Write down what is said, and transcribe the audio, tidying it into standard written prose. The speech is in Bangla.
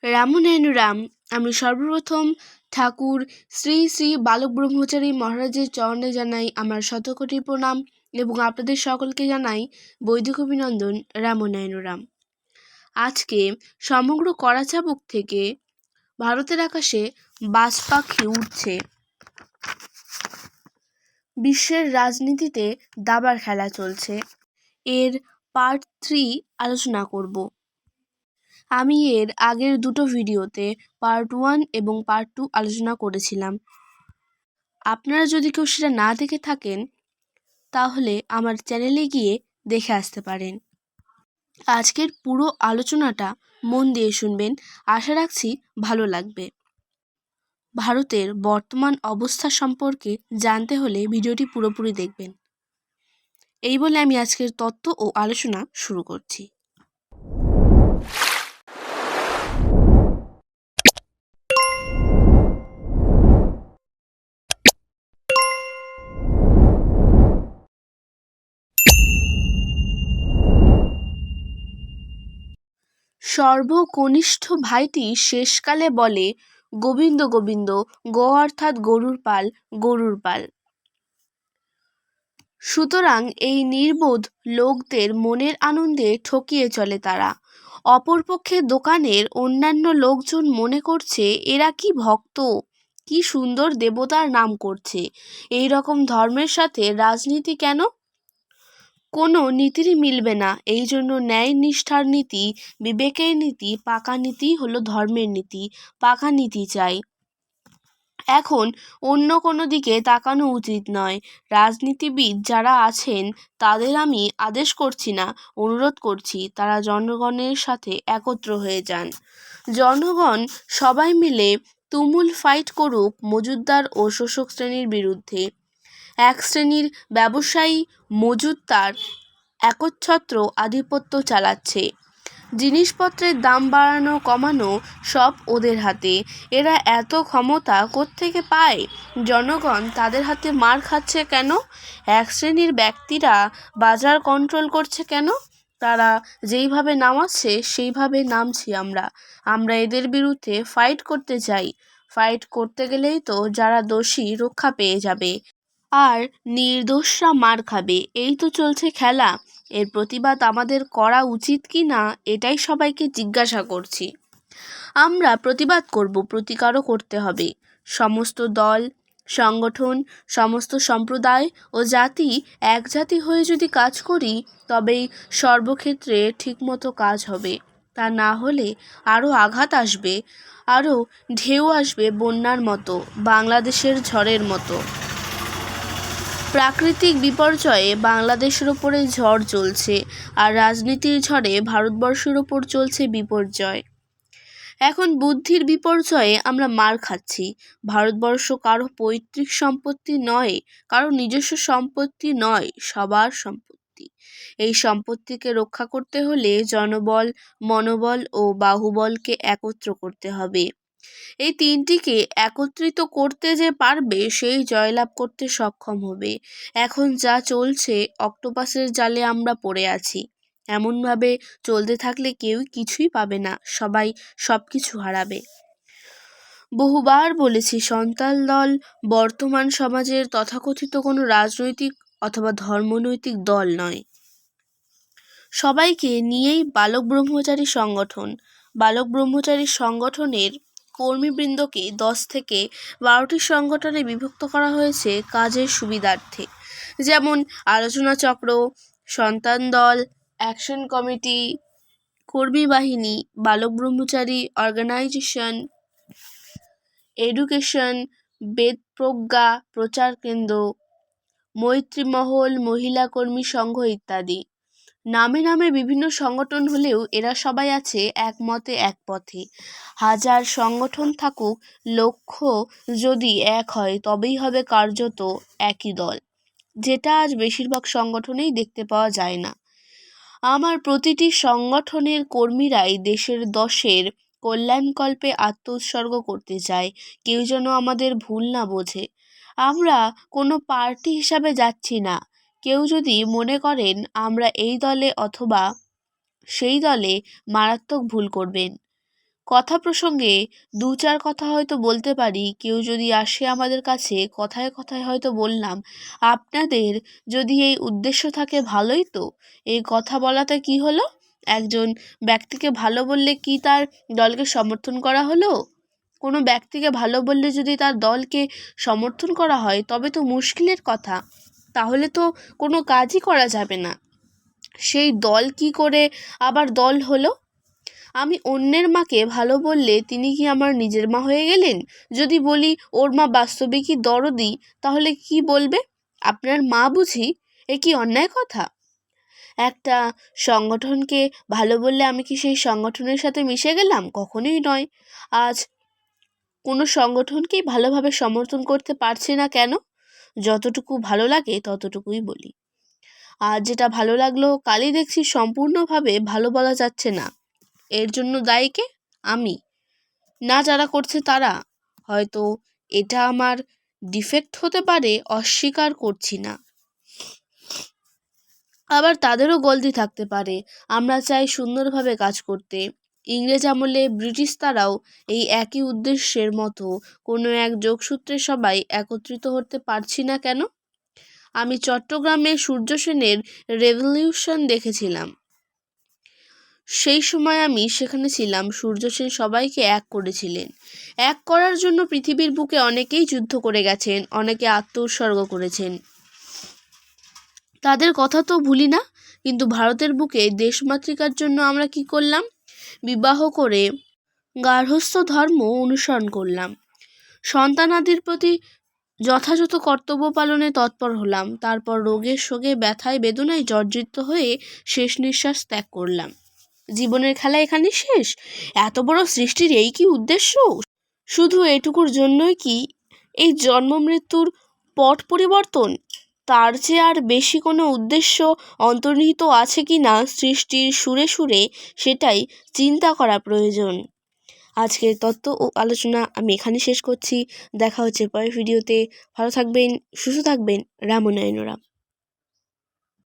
রাম। আমি সর্বপ্রথম ঠাকুর শ্রী শ্রী বালক ব্রহ্মচারী মহারাজের চরণে জানাই আমার শতকোটি প্রণাম এবং আপনাদের সকলকে জানাই বৈদিক অভিনন্দন। রাম। আজকে সমগ্র করাচা বুক থেকে ভারতের আকাশে বাজ পাখি উঠছে। বিশ্বের রাজনীতিতে দাবার খেলা চলছে। এর পার্ট 3 আলোচনা করব। আমি এর আগের দুটো ভিডিওতে পার্ট 1 এবং পার্ট 2 আলোচনা করেছিলাম। আপনারা যদি কেউ সেটা না দেখে থাকেন তাহলে আমার চ্যানেলে গিয়ে দেখে আসতে পারেন। আজকের পুরো আলোচনাটা মন দিয়ে শুনবেন, আশা রাখছি ভালো লাগবে। ভারতের বর্তমান অবস্থা সম্পর্কে জানতে হলে ভিডিওটি পুরোপুরি দেখবেন। এই বলে আমি আজকের তত্ত্ব ও আলোচনা শুরু করছি। সর্বকনিষ্ঠ ভাইটি শেষকালে বলে, গোবিন্দ গোবিন্দ, অর্থাৎ গরুর পাল। সুতরাং এই নির্বোধ লোকদের মনের আনন্দে ঠকিয়ে চলে তারা। অপরপক্ষে দোকানের অন্যান্য লোকজন মনে করছে এরা কি ভক্ত, কি সুন্দর দেবতার নাম করছে। এই রকম ধর্মের সাথে রাজনীতি কেন? কোনো নীতিরই মিলবে না। এই জন্য ন্যায় নিষ্ঠার নীতি, বিবেকের নীতি, পাকা নীতি হলো ধর্মের নীতি। পাকা নীতি চাই। এখন অন্য কোনো দিকে তাকানো উচিত নয়। রাজনীতিবিদ যারা আছেন তাদের আমি আদেশ করছি না, অনুরোধ করছি তারা জনগণের সাথে একত্র হয়ে যান। জনগণ সবাই মিলে তুমুল ফাইট করুক মজুতদার ও শোষক শ্রেণীর বিরুদ্ধে। এক শ্রেণীর ব্যবসায়ী মজুতদার একচ্ছত্র আধিপত্য চালাচ্ছে। জিনিসপত্রের দাম বাড়ানো কমানো সব ওদের হাতে। এরা এত ক্ষমতা কোত্থেকে পায়? জনগণ তাদের হাতে মার খাচ্ছে কেন? এক শ্রেণীর ব্যক্তিরা বাজার কন্ট্রোল করছে কেন? তারা যেইভাবে নামাচ্ছে সেইভাবে নামছি আমরা এদের বিরুদ্ধে ফাইট করতে চাই। ফাইট করতে গেলেই তো যারা দোষী রক্ষা পেয়ে যাবে আর নির্দোষরা মার খাবে। এই তো চলছে খেলা। এর প্রতিবাদ আমাদের করা উচিত কি না এটাই সবাইকে জিজ্ঞাসা করছি। আমরা প্রতিবাদ করব, প্রতিকারও করতে হবে। সমস্ত দল, সংগঠন, সমস্ত সম্প্রদায় ও জাতি এক জাতি হয়ে যদি কাজ করি তবেই সর্বক্ষেত্রে ঠিকমতো কাজ হবে। তা না হলে আরও আঘাত আসবে, আরও ঢেউ আসবে বন্যার মতো, বাংলাদেশের ঝড়ের মতো। প্রাকৃতিক বিপর্যয়ে বাংলাদেশের ওপরে ঝড় চলছে আর রাজনীতির ঝড়ে ভারতবর্ষের ওপর চলছে বিপর্যয়। এখন বুদ্ধির বিপর্যয়ে আমরা মার খাচ্ছি। ভারতবর্ষ কারো পৈতৃক সম্পত্তি নয়, কারো নিজস্ব সম্পত্তি নয়, সবার সম্পত্তি। এই সম্পত্তিকে রক্ষা করতে হলে জনবল, মনোবল ও বাহুবলকে একত্র করতে হবে। এই তিনটিকে একত্রিত করতে যে পারবে সেই জয়লাভ করতে সক্ষম হবে। এখন যা চলছে অক্টোপাসের জালে আমরা পড়ে আছি। এমনভাবে চলতে থাকলে কেউ কিছুই পাবে না, সবাই সব কিছু হারাবে। বহুবার বলেছি, সন্তান দল বর্তমান সমাজের তথাকথিত কোনো রাজনৈতিক অথবা ধর্মনৈতিক দল নয়। সবাইকে নিয়েই বালক ব্রহ্মচারী সংগঠন। বালক ব্রহ্মচারী সংগঠনের কর্মীবৃন্দকে 10 থেকে 12টি সংগঠনে বিভক্ত করা হয়েছে কাজের সুবিধার্থে। যেমন আলোচনা চক্র, সন্তান দল, অ্যাকশন কমিটি, কর্মী বাহিনী, বালক ব্রহ্মচারী অর্গানাইজেশন, এডুকেশন, বেদপ্রজ্ঞা প্রচার কেন্দ্র, মৈত্রী মহল, মহিলা কর্মী সংঘ ইত্যাদি। নামে নামে বিভিন্ন সংগঠন হলেও এরা সবাই আছে একমতে এক পথে। হাজার সংগঠন থাকুক, লক্ষ্য যদি এক হয় তবেই হবে কার্যত একই দল, যেটা আজ বেশিরভাগ সংগঠনেই দেখতে পাওয়া যায় না। আমার প্রতিটি সংগঠনের কর্মীরাই দেশের দশের কল্যাণকল্পে আত্মোৎসর্গ করতে চায়। কেউ যেন আমাদের ভুল না বোঝে। আমরা কোনো পার্টি হিসাবে যাচ্ছি না। কেউ যদি মনে করেন আমরা এই দলে অথবা সেই দলে, মারাত্মক ভুল করবেন। কথা প্রসঙ্গে 2-4 কথা হয়তো বলতে পারি। কেউ যদি আসে আমাদের কাছে, কথায় কথায় হয়তো বললাম, আপনাদের যদি এই উদ্দেশ্য থাকে ভালোই তো, এই কথা বলাতে কি হলো? একজন ব্যক্তিকে ভালো বললে কি তার দলকে সমর্থন করা হলো? কোনো ব্যক্তিকে ভালো বললে যদি তার দলকে সমর্থন করা হয় তবে তো মুশকিলের কথা। তাহলে তো কোনো কাজই করা যাবে না। সেই দল কি করে আবার দল হলো? আমি অন্যের মাকে ভালো বললে তিনি কি আমার নিজের মা হয়ে গেলেন? যদি বলি ওর মা বাস্তবিকই দরদি, তাহলে কি বলবে? আপনার মা বুঝি? এ কি অন্যায় কথা? একটা সংগঠনকে ভালো বললে আমি কি সেই সংগঠনের সাথে মিশে গেলাম? কখনোই নয়। আজ কোনো সংগঠনকেই ভালোভাবে সমর্থন করতে পারছি না কেন? যতটুকু ভালো লাগে ততটুকুই বলি। আর যেটা ভালো লাগলো কালই দেখছি সম্পূর্ণভাবে ভালো বলা যাচ্ছে না। এর জন্য দায়ী কে? আমি না, যারা করছে তারা। হয়তো এটা আমার ডিফেক্ট হতে পারে, অস্বীকার করছি না। আবার তাদেরও গলতি থাকতে পারে। আমরা চাই সুন্দরভাবে কাজ করতে। ইংরেজ আমলে ব্রিটিশ তারাও এই একই উদ্দেশ্যের মতো কোনো এক যোগসূত্রে সবাই একত্রিত হতে পারছি না কেন? আমি চট্টগ্রামে সূর্য সেনের রেভলিউশন দেখেছিলাম। সেই সময় আমি সেখানে ছিলাম। সূর্য সেন সবাইকে এক করেছিলেন। এক করার জন্য পৃথিবীর বুকে অনেকেই যুদ্ধ করে গেছেন, অনেকে আত্মউৎসর্গ করেছেন। তাদের কথা তো ভুলি না, কিন্তু ভারতের বুকে দেশমাতৃকার জন্য আমরা কি করলাম? বিবাহ করে গার্হস্থ্য ধর্ম অনুসরণ করলাম। সন্তানাদির প্রতি যথাযথ কর্তব্য পালনে তৎপর হলাম। তারপর রোগে শোকে ব্যথায় বেদনায় জর্জরিত হয়ে শেষ নিঃশ্বাস ত্যাগ করলাম। জীবনের খেলা এখানে শেষ? এত বড় সৃষ্টির এই কি উদ্দেশ্য? শুধু এটুকুর জন্যই কি এই জন্ম মৃত্যুর পট পরিবর্তন? তার চেয়ে আর বেশি কোনো উদ্দেশ্য অন্তর্নিহিত আছে কি না সৃষ্টির সুরে সুরে, সেটাই চিন্তা করা প্রয়োজন। আজকের তত্ত্ব ও আলোচনা আমি এখানে শেষ করছি। দেখা হচ্ছে পরের ভিডিওতে। ভালো থাকবেন, সুস্থ থাকবেন। রাম ও নয়ন রাম।